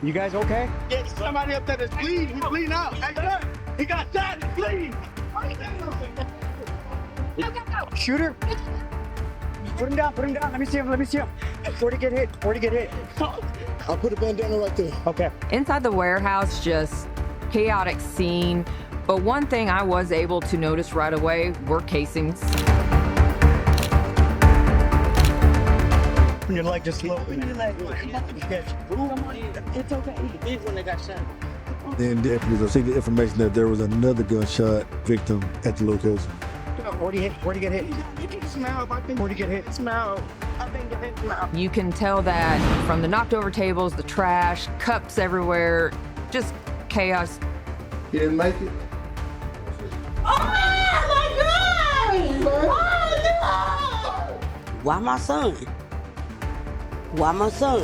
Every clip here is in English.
You guys okay? Yeah, somebody up there that's bleeding. He's bleeding out. Hey, look, he got shot. He's bleeding. Shooter. Put him down. Let me see him. Where'd he get hit? I'll put a bandana right there. Okay. Inside the warehouse, just chaotic scene. But one thing I was able to notice right away were casings. Your leg just slow. It's okay. He's when they got shot. Then deputies received the information that there was another gunshot victim at the location. Where'd he get hit? Where'd he get hit? You can tell that from the knocked over tables, the trash, cups everywhere, just chaos. He didn't make it? Why my son? Why my son?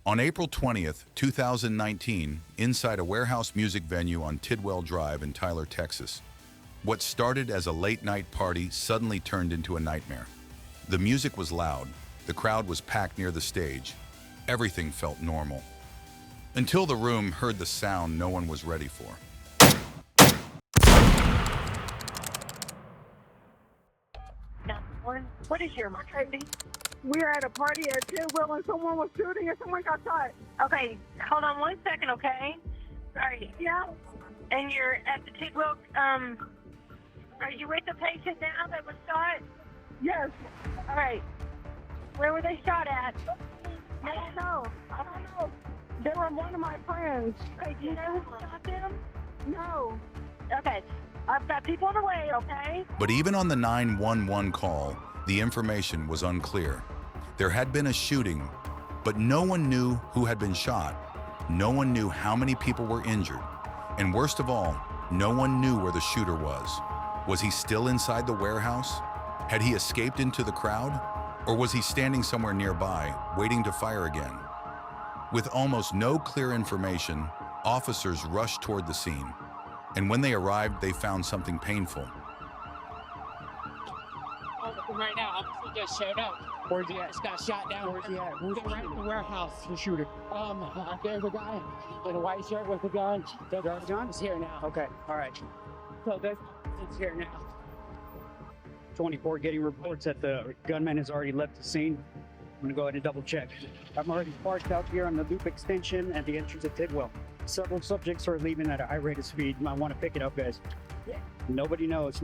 On April 20th, 2019, inside a warehouse music venue on Tidwell Drive in Tyler, Texas, what started as a late-night party suddenly turned into a nightmare. The music was loud, the crowd was packed near the stage, everything felt normal. Until the room heard the sound no one was ready for. What is your emergency? We're at a party at Tidwell and someone was shooting and someone got shot. Okay, hold on 1 second, okay? Sorry. Yeah. And you're at the Tidwell, are you with the patient now that was shot? Yes. All right. Where were they shot at? I don't know. They were one of my friends. Okay, do you know who shot them? No. Okay. I've got people on the way, okay? But even on the 911 call, the information was unclear. There had been a shooting, but no one knew who had been shot. No one knew how many people were injured. And worst of all, no one knew where the shooter was. Was he still inside the warehouse? Had he escaped into the crowd? Or was he standing somewhere nearby, waiting to fire again? With almost no clear information, officers rushed toward the scene. And when they arrived, they found something painful. Right now, officer just showed up. Where's he at? Just got shot down. Where's he at? They're right in the warehouse. The shooter. There's a guy in a white shirt with a gun. There's a gun? He's here now. Okay, all right. So this is here now. 24 getting reports that the gunman has already left the scene. I'm gonna go ahead and double check. I'm already parked out here on the loop extension at the entrance of Tidwell. Several subjects are leaving at a high rate of speed. You might want to pick it up, guys. Yeah. Nobody knows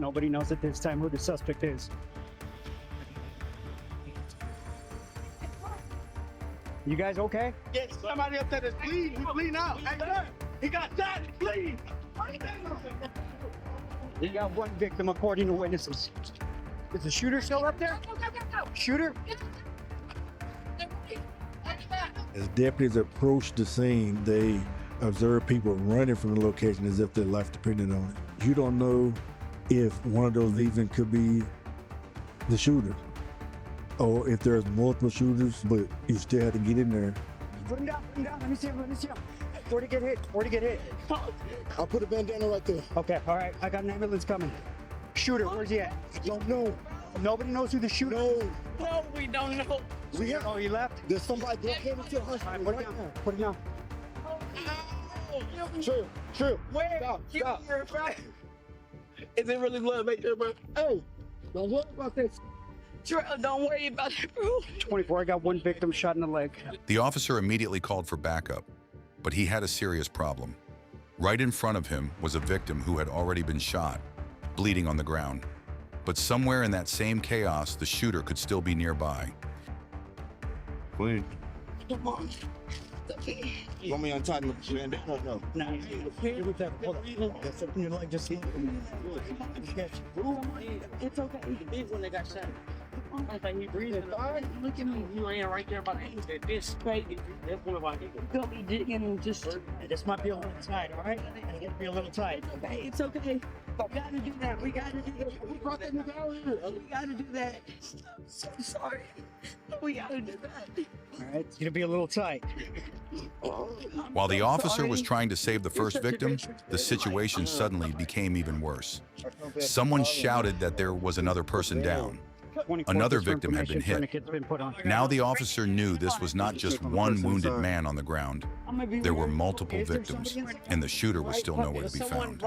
at this time who the suspect is. You guys okay? Yeah, somebody up there that's bleeding. He's bleeding out. Hey, look, he got shot. He's bleeding. We got one victim according to witnesses. Is the shooter still up there? Shooter? As deputies approached the scene, they observed people running from the location as if their life depended on it. You don't know if one of those even could be the shooter, or if there's multiple shooters, but you still have to get in there. Put him down. Let me see him. Where'd he get hit? I'll put a bandana right there. Okay, all right. I got an ambulance coming. Shooter, where's he at? Don't know. Nobody knows who the shooter No. No, we don't know. We have, Oh, he left? there's somebody that came into the All hospital right, right now. put it down. True. Where? Stop. Is it really blood right there, bro? Hey, don't worry about this. Don't worry about it, bro. 24, I got one victim shot in the leg. The officer immediately called for backup, but he had a serious problem. Right in front of him was a victim who had already been shot, bleeding on the ground. But somewhere in that same chaos, the shooter could still be nearby. Come on. You want me untitled? No. No, here with that. Hold on. That's something your leg just. It's okay. He's when they got shot. He breathing. Look at me. You laying right there by the exit. This crazy. That's one of our niggas. Don't be digging and just. This might be a little tight, all right? It's gonna be a little tight. It's okay. gotta do that. We gotta do that. We brought them down here. We gotta do that. I'm so sorry. We gotta do that. All right, it's gonna be a little tight. While the officer was trying to save the first victim, the situation suddenly became even worse. Someone shouted that there was another person down. 24 Another just for victim had been information, hit. tourniquet's been put on. Now the officer knew this was not just one wounded man on the ground. There were multiple victims, and the shooter was still nowhere to be found.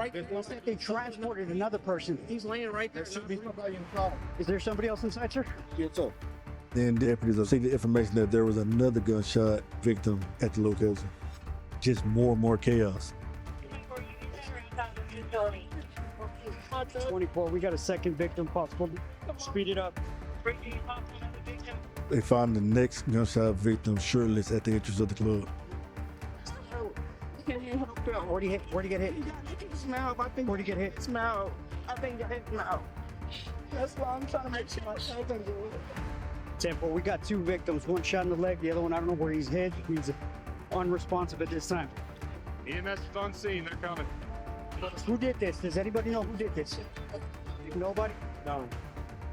They transported another person. He's laying right there. Is there somebody else inside, sir? Yes, sir. Then deputies received the information that there was another gunshot victim at the location. Just more and more chaos. 24, we got a second victim possible. Speed it up. They found the next gunshot victim shirtless at the entrance of the club. Where'd he get hit? Mouth. I think Where'd he get hit? it's mouth. I think it hit mouth. That's why I'm trying to make sure myself can do it. Temple, we got 2 victims. One shot in the leg, the other one, I don't know where he's hit. He's unresponsive at this time. EMS is on scene. They're coming. Who did this? Does anybody know who did this? Nobody? No.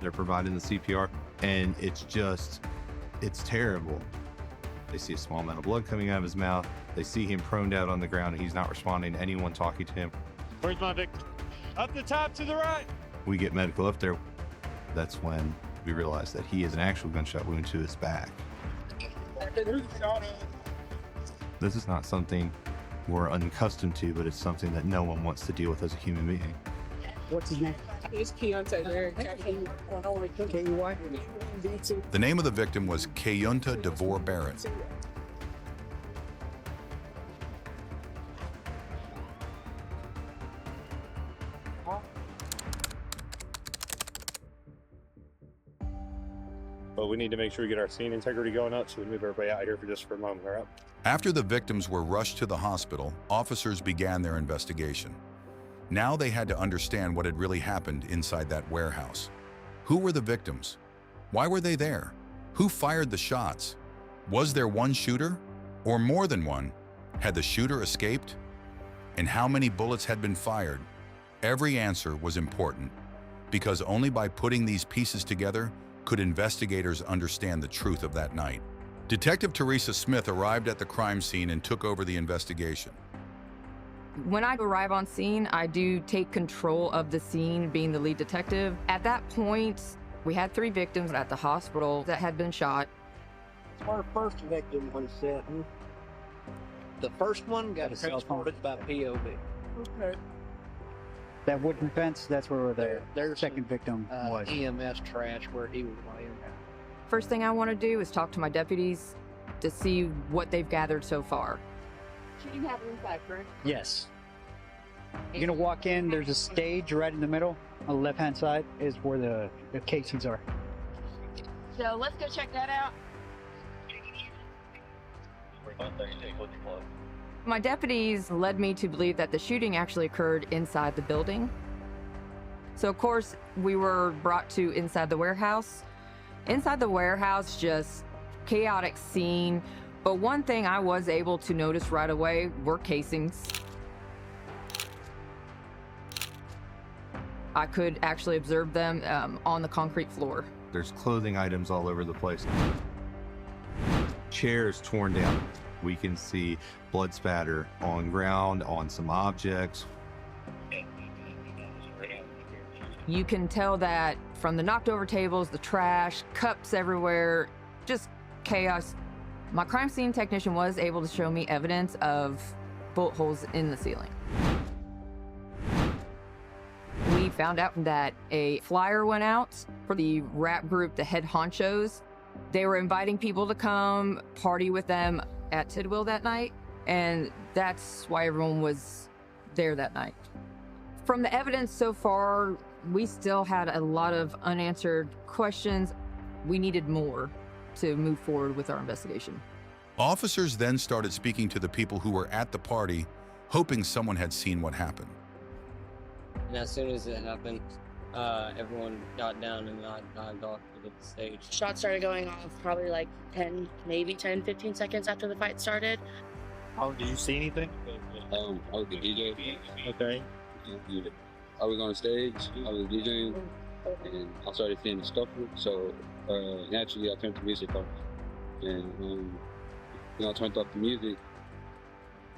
They're providing the CPR, and it's terrible. They see a small amount of blood coming out of his mouth. They see him prone down on the ground, and he's not responding to anyone talking to him. Where's my victim? Up the top to the right. We get medical up there. That's when we realize that he has an actual gunshot wound to his back. This is not something we're unaccustomed to, but it's something that no one wants to deal with as a human being. What's his name? It's KEYUNTA DEVOR. K-E-Y? The name of the victim was KEYUNTA DEVOR BARRETT. But we need to make sure we get our scene integrity going up, so we move everybody out here for a moment. All right? After the victims were rushed to the hospital, officers began their investigation. Now they had to understand what had really happened inside that warehouse. Who were the victims? Why were they there? Who fired the shots? Was there one shooter? Or more than one? Had the shooter escaped? And how many bullets had been fired? Every answer was important, because only by putting these pieces together could investigators understand the truth of that night. Detective Teresa Smith arrived at the crime scene and took over the investigation. When I arrive on scene, I do take control of the scene, being the lead detective. At that point, we had 3 victims at the hospital that had been shot. Our first victim was set. The first one got transported by POV. Okay. That wooden fence, that's where the second victim was. EMS trash where he was laying. First thing I want to do is talk to my deputies to see what they've gathered so far. Shooting happened inside, correct? Yes. You're gonna walk in, there's a stage right in the middle. On the left-hand side is where the casings are. So let's go check that out. My deputies led me to believe that the shooting actually occurred inside the building. So of course, we were brought to inside the warehouse. Inside the warehouse, just chaotic scene. But one thing I was able to notice right away were casings. I could actually observe them on the concrete floor. There's clothing items all over the place. Chairs torn down. We can see blood spatter on ground, on some objects. You can tell that from the knocked over tables, the trash, cups everywhere, just chaos. My crime scene technician was able to show me evidence of bullet holes in the ceiling. We found out that a flyer went out for the rap group, the Head Honchos. They were inviting people to come party with them at Tidwell that night, and that's why everyone was there that night. From the evidence so far, we still had a lot of unanswered questions. We needed more to move forward with our investigation. Officers then started speaking to the people who were at the party, hoping someone had seen what happened. And as soon as it happened, everyone got down and I got to the stage. Shots started going off probably like 15 seconds after the fight started. Oh, did you see anything? Oh, the DJ. Okay. I was on stage, I was DJing, and I started seeing the scuffle. So naturally, I turned the music off. And when I turned off the music,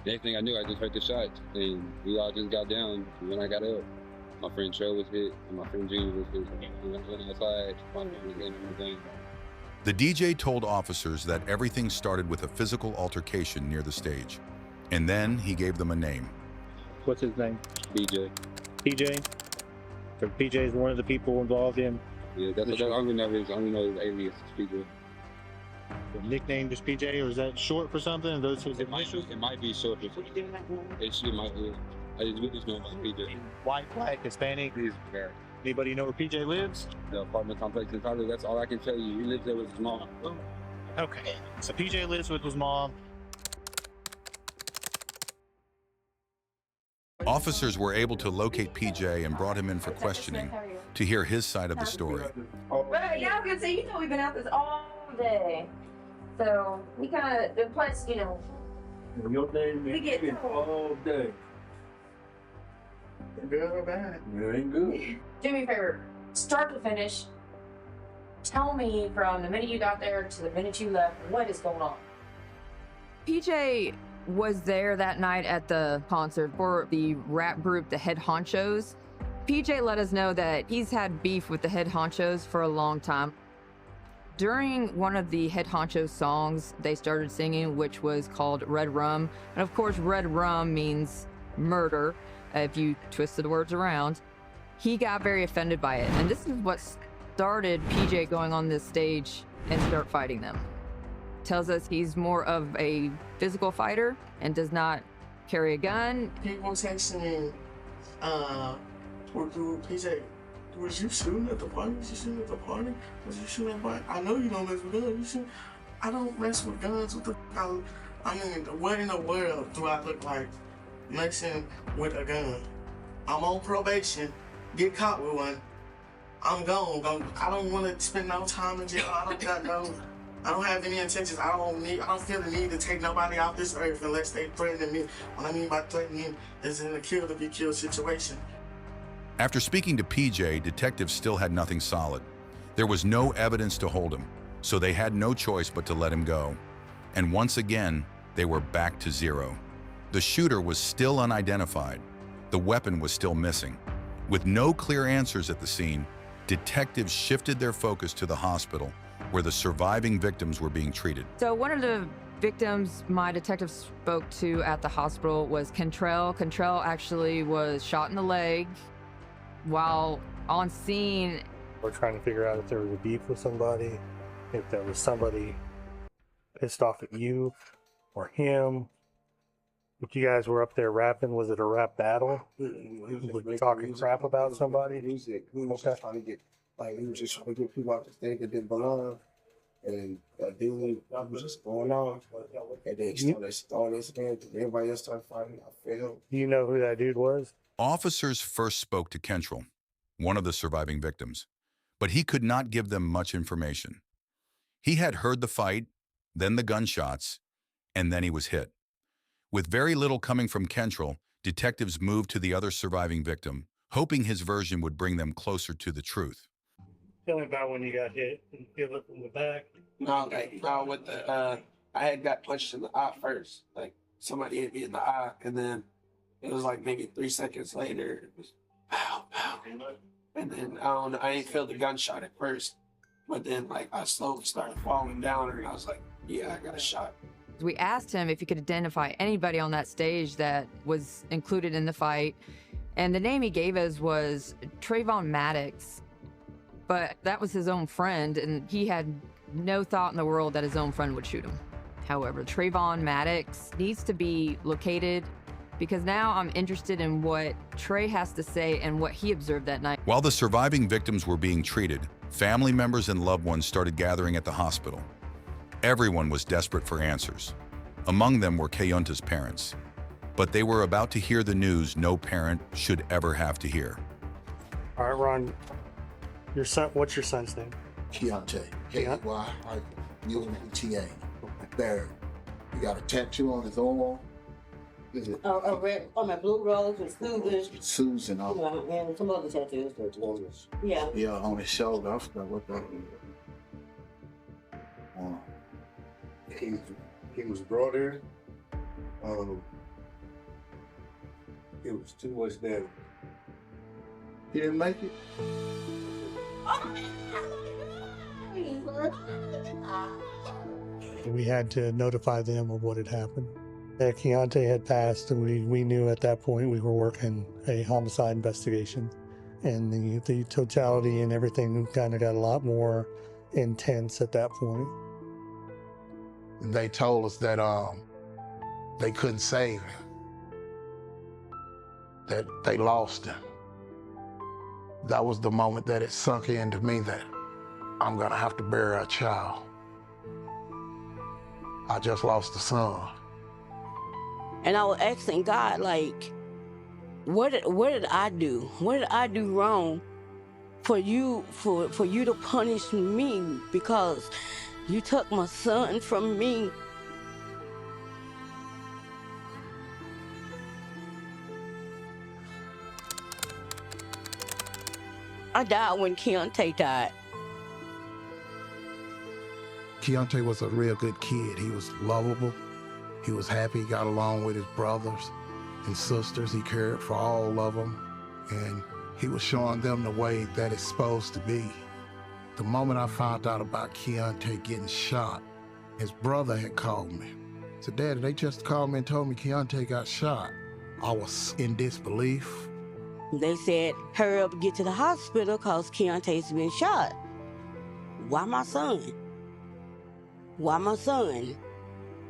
the next thing I knew, I just heard the shots, and we all just got down. And when I got up, my friend Trey was hit, and my friend Junior was hit. And I went outside, my friend was in the game. The DJ told officers that everything started with a physical altercation near the stage, and then he gave them a name. What's his name? BJ. PJ? So PJ is one of the people involved in Yeah, that's what I only know his alias is PJ. the nickname, just PJ, or is that short for something? Are those his initials? It might be short. It might be. We just know about PJ. White, black, Hispanic. He's very. Anybody know where PJ lives? The apartment complex in Tyler, that's all I can tell you. He lives there with his mom. Okay. So PJ lives with his mom. Officers were able to locate PJ and brought him in for questioning to hear his side of the story. But yeah, I was gonna say, we've been out this all day. So we kind of, plus, Your name We get been all day. Good or bad? It ain't good. do me a favor, start to finish, tell me from the minute you got there to the minute you left, what is going on? PJ was there that night at the concert for the rap group, the Head Honchos. PJ let us know that he's had beef with the Head Honchos for a long time. During one of the Head Honchos songs they started singing, which was called Red Rum, and of course Red Rum means murder, if you twisted the words around, he got very offended by it. And this is what started PJ going on this stage and start fighting them. Tells us he's more of a physical fighter and does not carry a gun. People texting PJ, was you shooting at the party? Was you shooting at the party? Was you shooting at the party? I know you don't mess with guns. I don't mess with guns. I mean, what in the world do I look like messing with a gun? I'm on probation. Get caught with one. I'm gone. I don't want to spend no time in jail. I don't have any intentions. I don't feel the need to take nobody off this earth unless they threaten me. What I mean by threatening is in a kill to be killed situation. After speaking to PJ, detectives still had nothing solid. There was no evidence to hold him, so they had no choice but to let him go. And once again, they were back to zero. The shooter was still unidentified. The weapon was still missing. With no clear answers at the scene, detectives shifted their focus to the hospital, where the surviving victims were being treated. So one of the victims my detective spoke to at the hospital was Cantrell. Cantrell actually was shot in the leg while on scene. We're trying to figure out if there was a beef with somebody, if there was somebody pissed off at you or him. If you guys were up there rapping, was it a rap battle? Were you talking crap about somebody? Music. We were just trying to get, we were just trying to get people off the stage that didn't belong. And then was just going on. And then started throwing this again. Everybody else started fighting. I failed. Do you know who that dude was? Officers first spoke to Kentrell, one of the surviving victims, but he could not give them much information. He had heard the fight, then the gunshots, and then he was hit. With very little coming from Kentrell, detectives moved to the other surviving victim, hoping his version would bring them closer to the truth. Tell me about when you got hit. You feel it from the back? No, with the, I had got punched in the eye first. Somebody hit me in the eye, and then it was maybe 3 seconds later, it was pow, pow. And then I didn't feel the gunshot at first, but then I slowly started falling down, and I was like, yeah, I got a shot. We asked him if he could identify anybody on that stage that was included in the fight, and the name he gave us was Trayvon Maddox, but that was his own friend, and he had no thought in the world that his own friend would shoot him. However, Trayvon Maddox needs to be located, because now I'm interested in what Trey has to say and what he observed that night. While the surviving victims were being treated, family members and loved ones started gathering at the hospital. Everyone was desperate for answers. Among them were KEYUNTA's parents. But they were about to hear the news no parent should ever have to hear. All right, Ron, your son, what's your son's name? KEYUNTA, KEYUNTA. Barrett. He got a tattoo on his arm. Is it A red, blue rose with Susan. Susan? And some other tattoos. Yeah. Yeah, on his shoulder. I forgot what that is. He was brought in. It was too much damage. He didn't make it? We had to notify them of what had happened. That KEYUNTA had passed, and we knew at that point we were working a homicide investigation. And the totality and everything kind of got a lot more intense at that point. They told us that they couldn't save him, that they lost him. That was the moment that it sunk into me that I'm gonna have to bury a child. I just lost a son. And I was asking God, like, what did I do? What did I do wrong for you to punish me because you took my son from me? I died when KEYUNTA died. KEYUNTA was a real good kid. He was lovable. He was happy. He got along with his brothers and sisters. He cared for all of them. And he was showing them the way that it's supposed to be. The moment I found out about KEYUNTA getting shot, his brother had called me. He said, "Daddy, they just called me and told me KEYUNTA got shot." I was in disbelief. They said, hurry up and get to the hospital because KEYUNTA's been shot. Why my son? Why my son?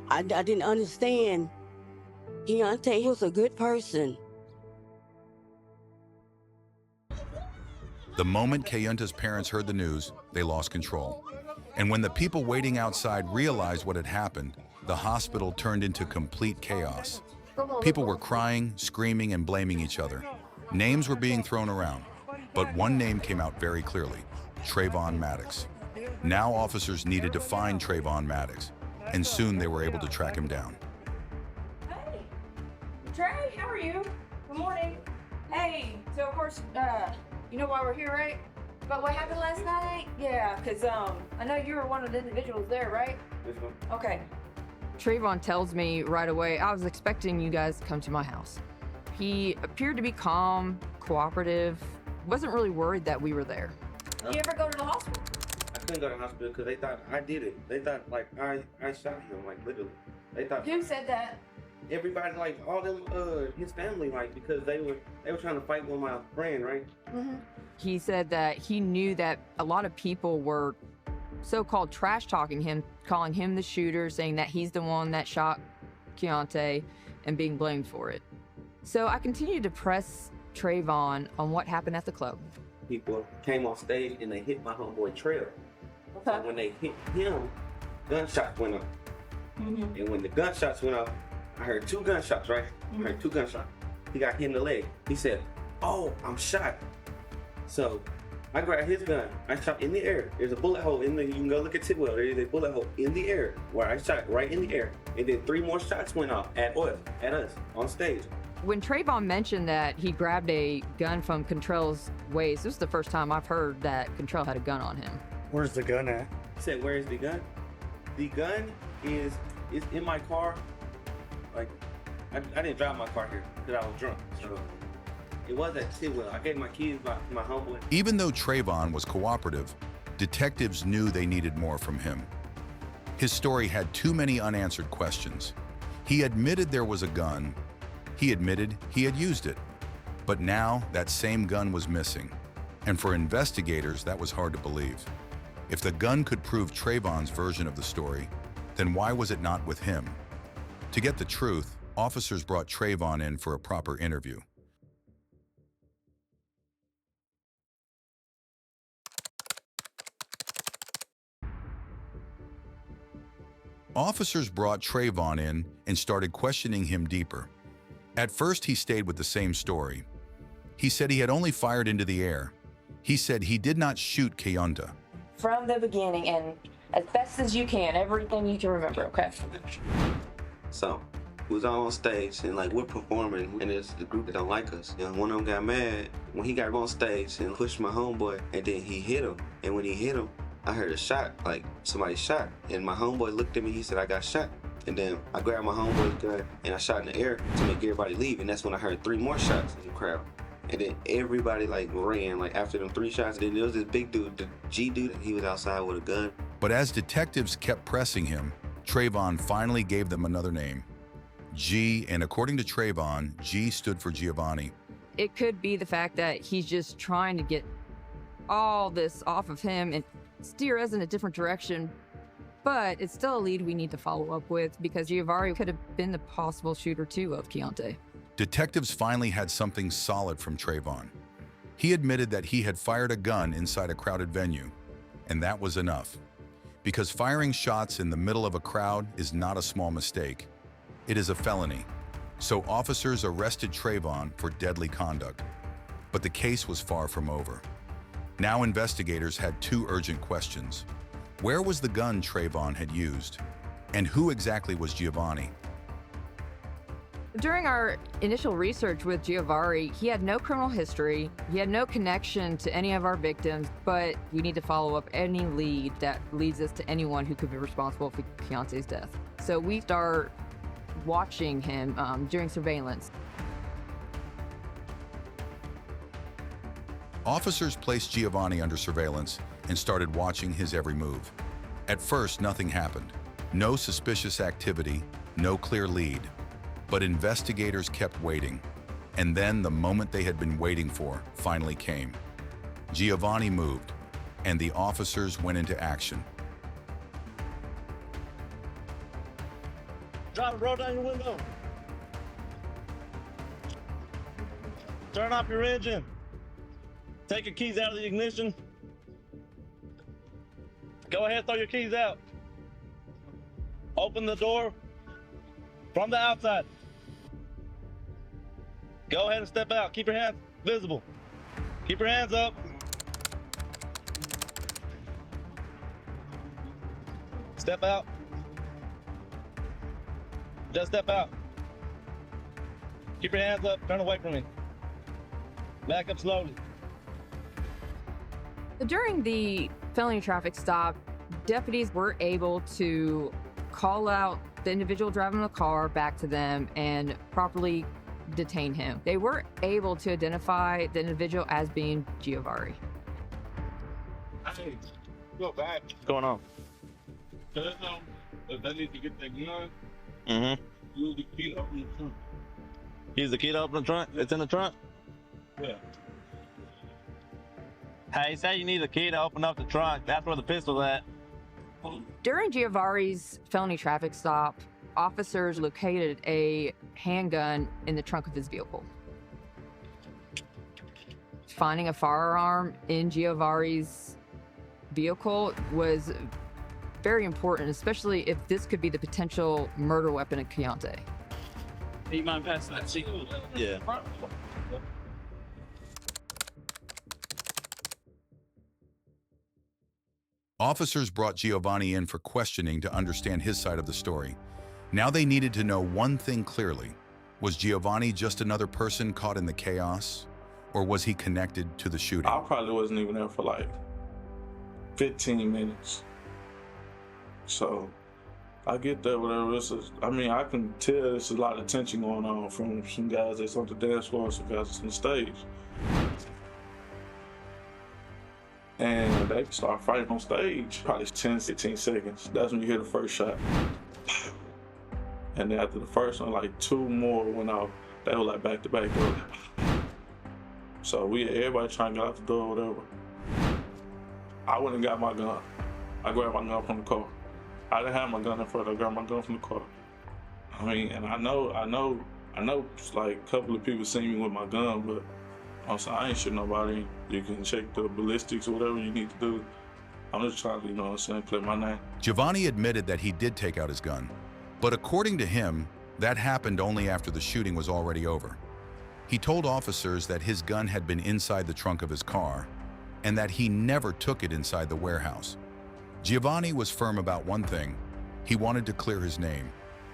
I didn't understand. KEYUNTA, he was a good person. The moment KEYUNTA's parents heard the news, they lost control. And when the people waiting outside realized what had happened, the hospital turned into complete chaos. People were crying, screaming, and blaming each other. Names were being thrown around, but one name came out very clearly: Trayvon Maddox. Now officers needed to find Trayvon Maddox, and soon they were able to track him down. Hey, Trey, how are you? Good morning. Hey, so of course, you know why we're here, right? About what happened last night? Yeah, because I know you were one of the individuals there, right? Okay. Trayvon tells me right away, I was expecting you guys to come to my house. He appeared to be calm, cooperative, wasn't really worried that we were there. Huh? You ever go to the hospital? I couldn't go to the hospital because they thought I did it. They thought like I shot him, like literally. They thought. Who said that? Everybody, like all them, his family, like because they were trying to fight with my friend, right? Mm-hmm. He said that he knew that a lot of people were so-called trash talking him, calling him the shooter, saying that he's the one that shot KEYUNTA and being blamed for it. So I continued to press Trayvon on what happened at the club. People came on stage and they hit my homeboy Trail. Okay. And when they hit him, gunshots went off. Mm-hmm. And when the gunshots went off, I heard 2 gunshots, right? Mm-hmm. I heard 2 gunshots. He got hit in the leg. He said, "Oh, I'm shot." So I grabbed his gun. I shot in the air. There's a bullet hole in the, you can go look at Tidwell. There is a bullet hole in the air where I shot right in the air. And then 3 more shots went off at us, on stage. When Trayvon mentioned that he grabbed a gun from Contrell's waist, this is the first time I've heard that Contrell had a gun on him. Where's the gun at? He said, "Where is the gun?" The gun is in my car. Like, I didn't drive my car here because I was drunk. So it was at Tidwell. I gave my keys to my homeboy. Even though Trayvon was cooperative, detectives knew they needed more from him. His story had too many unanswered questions. He admitted there was a gun. He admitted he had used it. But now that same gun was missing. And for investigators, that was hard to believe. If the gun could prove Trayvon's version of the story, then why was it not with him? To get the truth, officers brought Trayvon in for a proper interview. Officers brought Trayvon in and started questioning him deeper. At first, he stayed with the same story. He said he had only fired into the air. He said he did not shoot KEYUNTA. From the beginning, and as best as you can, everything you can remember, okay? So We was all on stage and like we're performing, and it's the group that don't like us. You know, one of them got mad when he got on stage and pushed my homeboy, and then he hit him. And when he hit him, I heard a shot, like somebody shot. And my homeboy looked at me, he said, I got shot. And then I grabbed my homeboy's gun and I shot in the air to make everybody leave. And that's when I heard 3 more shots in the crowd. And then everybody like ran, like after them 3 shots. Then there was this big dude, the G dude, he was outside with a gun. But as detectives kept pressing him, Trayvon finally gave them another name, G, and according to Trayvon, G stood for Giovanni. It could be the fact that he's just trying to get all this off of him and steer us in a different direction, but it's still a lead we need to follow up with because Giovanni could have been the possible shooter too of KEYUNTA. Detectives finally had something solid from Trayvon. He admitted that he had fired a gun inside a crowded venue, and that was enough. Because firing shots in the middle of a crowd is not a small mistake. It is a felony. So officers arrested Trayvon for deadly conduct. But the case was far from over. Now investigators had 2 urgent questions. Where was the gun Trayvon had used? And who exactly was Giovanni? During our initial research with Giovanni, he had no criminal history, he had no connection to any of our victims, but we need to follow up any lead that leads us to anyone who could be responsible for KEYUNTA's death. So we start watching him during surveillance. Officers placed Giovanni under surveillance and started watching his every move. At first, nothing happened. No suspicious activity, no clear lead. But investigators kept waiting. And then the moment they had been waiting for finally came. Giovanni moved, and the officers went into action. Driver, roll down your window. Turn off your engine. Take your keys out of the ignition. Go ahead, throw your keys out. Open the door from the outside. Go ahead and step out. Keep your hands visible. Keep your hands up. Step out. Just step out. Keep your hands up. Turn away from me. Back up slowly. During the felony traffic stop, deputies were able to call out the individual driving the car back to them and properly detain him. They were able to identify the individual as being Giovanni. Hey, go back. What's going on? If they need to get their gun, use the key to open the trunk. Use the key to open the trunk? It's in the trunk? Yeah. Hey, say you need a key to open up the trunk. That's where the pistol's at. During Giovanni's felony traffic stop, officers located a handgun in the trunk of his vehicle. Finding a firearm in Giovanni's vehicle was very important, especially if this could be the potential murder weapon of KEYUNTA. Do you mind passing that seat? Yeah. Officers brought Giovanni in for questioning to understand his side of the story. Now they needed to know one thing clearly. Was Giovanni just another person caught in the chaos? Or was he connected to the shooting? I probably wasn't even there for like 15 minutes. So I get there, whatever. I mean, I can tell there's a lot of tension going on from some guys that's on the dance floor, some guys that's on the stage. And they start fighting on stage, probably 10, 15 seconds. That's when you hear the first shot. And then after the first one, like 2 more went off. They were like back to back. So everybody trying to get out the door or whatever. I went and got my gun. I grabbed my gun from the car. I didn't have my gun in front. I grabbed my gun from the car. I mean, and I know like a couple of people seen me with my gun, but also, I ain't shooting nobody. You can check the ballistics or whatever you need to do. I'm just trying to, you know what I'm saying, play my name. Giovanni admitted that he did take out his gun, but according to him, that happened only after the shooting was already over. He told officers that his gun had been inside the trunk of his car and that he never took it inside the warehouse. Giovanni was firm about one thing. He wanted to clear his name,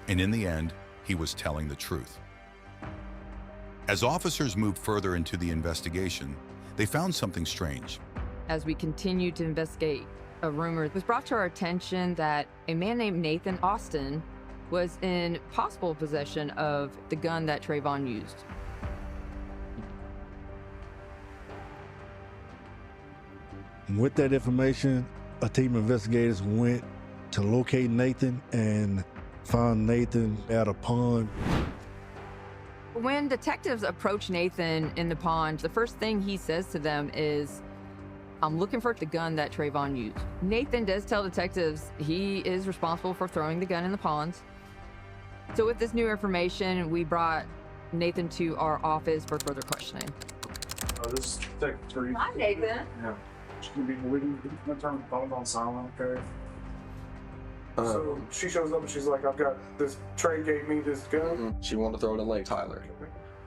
and in the end, he was telling the truth. As officers moved further into the investigation, they found something strange. As we continued to investigate, a rumor was brought to our attention that a man named Nathan Austin was in possible possession of the gun that Trayvon used. With that information, a team of investigators went to locate Nathan and found Nathan at a pond. When detectives approach Nathan in the pond, the first thing he says to them is, "I'm looking for the gun that Trayvon used." Nathan does tell detectives he is responsible for throwing the gun in the pond. So with this new information, we brought Nathan to our office for further questioning. This is Detective 3. Hi, Nathan. Yeah. Just gonna be waiting. I'm gonna turn the phone on silent, okay? So she shows up and she's like, I've got this, Trey gave me this gun. She wanted to throw it in Lake Tyler.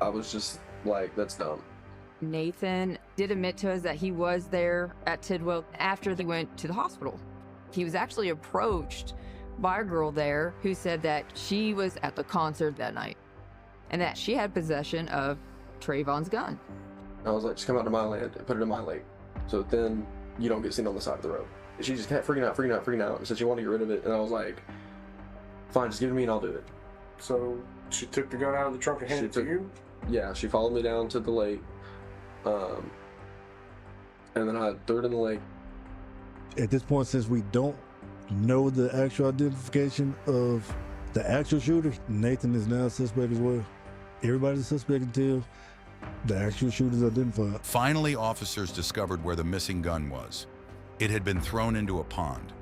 I was just like, that's dumb. Nathan did admit to us that he was there at Tidwell after they went to the hospital. He was actually approached by a girl there who said that she was at the concert that night and that she had possession of Trayvon's gun. I was like, just come out to my land and put it in my lake. So then you don't get seen on the side of the road. She just kept freaking out, and said she wanted to get rid of it. And I was like, fine, just give it to me and I'll do it. So she took the gun out of the trunk and handed it to you? Yeah, she followed me down to the lake. And then I threw it in the lake. At this point, since we don't know the actual identification of the actual shooter, Nathan is now a suspect as well. Everybody's a suspect until the actual shooter is identified. Finally, officers discovered where the missing gun was. It had been thrown into a pond.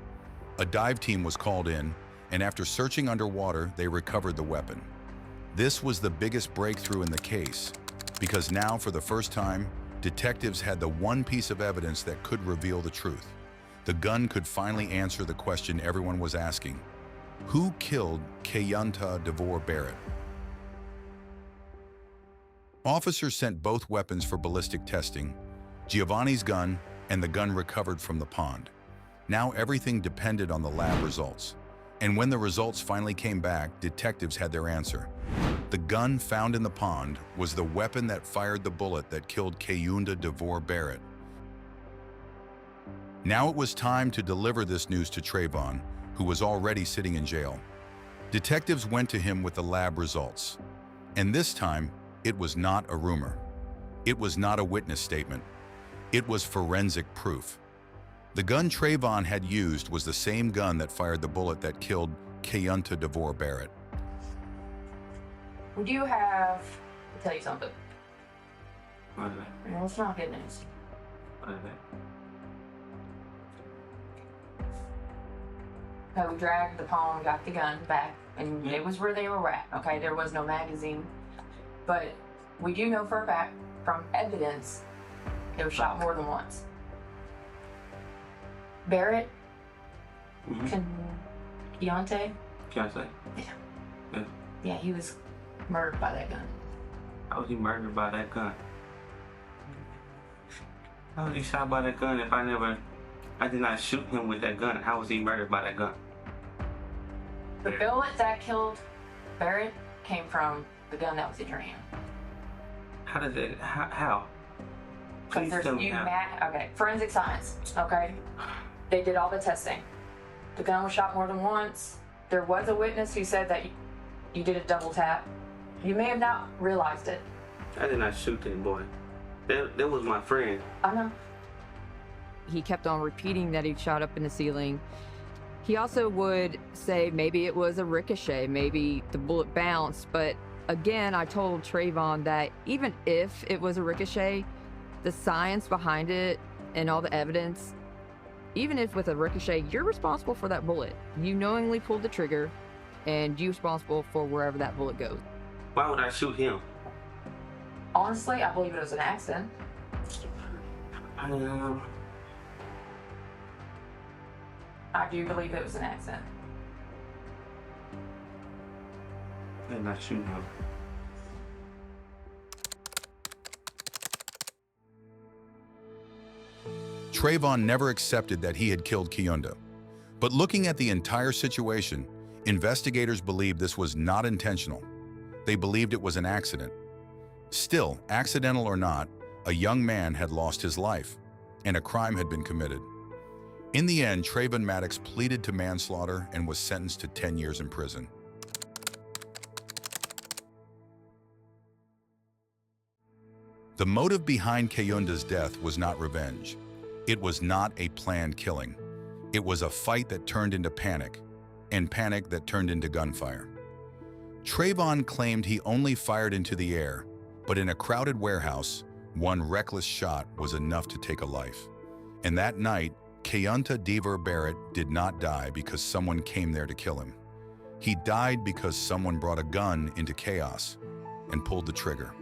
A dive team was called in, and after searching underwater, they recovered the weapon. This was the biggest breakthrough in the case, because now, for the first time, detectives had the one piece of evidence that could reveal the truth. The gun could finally answer the question everyone was asking: who killed KEYUNTTA DEVOR BARRETT? Officers sent both weapons for ballistic testing, Giovanni's gun and the gun recovered from the pond. Now everything depended on the lab results. And when the results finally came back, detectives had their answer. The gun found in the pond was the weapon that fired the bullet that killed KEYUNDTA DEVOR BARRETT. Now it was time to deliver this news to Trayvon, who was already sitting in jail. Detectives went to him with the lab results. And this time, it was not a rumor. It was not a witness statement. It was forensic proof. The gun Trayvon had used was the same gun that fired the bullet that killed KEYUNTTA DEVOR BARRETT. We do have to tell you something. What is that? No, it's not good news. What is that? So we dragged the pawn, got the gun back, and it was where they were at. Okay, there was no magazine. But we do know for a fact from evidence it was shot more than once. Barrett? Keontae? Keontae? Yeah. Yeah, he was murdered by that gun. How was he murdered by that gun? How was he shot by that gun if I did not shoot him with that gun? How was he murdered by that gun? The bullet that killed Barrett came from the gun that was in your hand. How did it, how? Because Please there's tell me how. okay, forensic science, okay? They did all the testing. The gun was shot more than once. There was a witness who said that you did a double tap. You may have not realized it. I did not shoot that boy. That was my friend. I know. He kept on repeating that he shot up in the ceiling. He also would say maybe it was a ricochet, maybe the bullet bounced, but again, I told Trayvon that even if it was a ricochet, the science behind it and all the evidence, even if with a ricochet, you're responsible for that bullet. You knowingly pulled the trigger and you're responsible for wherever that bullet goes. Why would I shoot him? Honestly, I believe it was an accident. I do believe it was an accident. I did not shoot him. Trayvon never accepted that he had killed KEYUNTTA. But looking at the entire situation, Investigators believed this was not intentional. They believed it was an accident. Still, accidental or not, a young man had lost his life, and a crime had been committed. In the end, Trayvon Maddox pleaded to manslaughter and was sentenced to 10 years in prison. The motive behind KEYUNTA's death was not revenge. It was not a planned killing. It was a fight that turned into panic, and panic that turned into gunfire. Trayvon claimed he only fired into the air, but in a crowded warehouse, one reckless shot was enough to take a life. And that night, KEYUNTA DEVOR BARRETT did not die because someone came there to kill him. He died because someone brought a gun into chaos and pulled the trigger.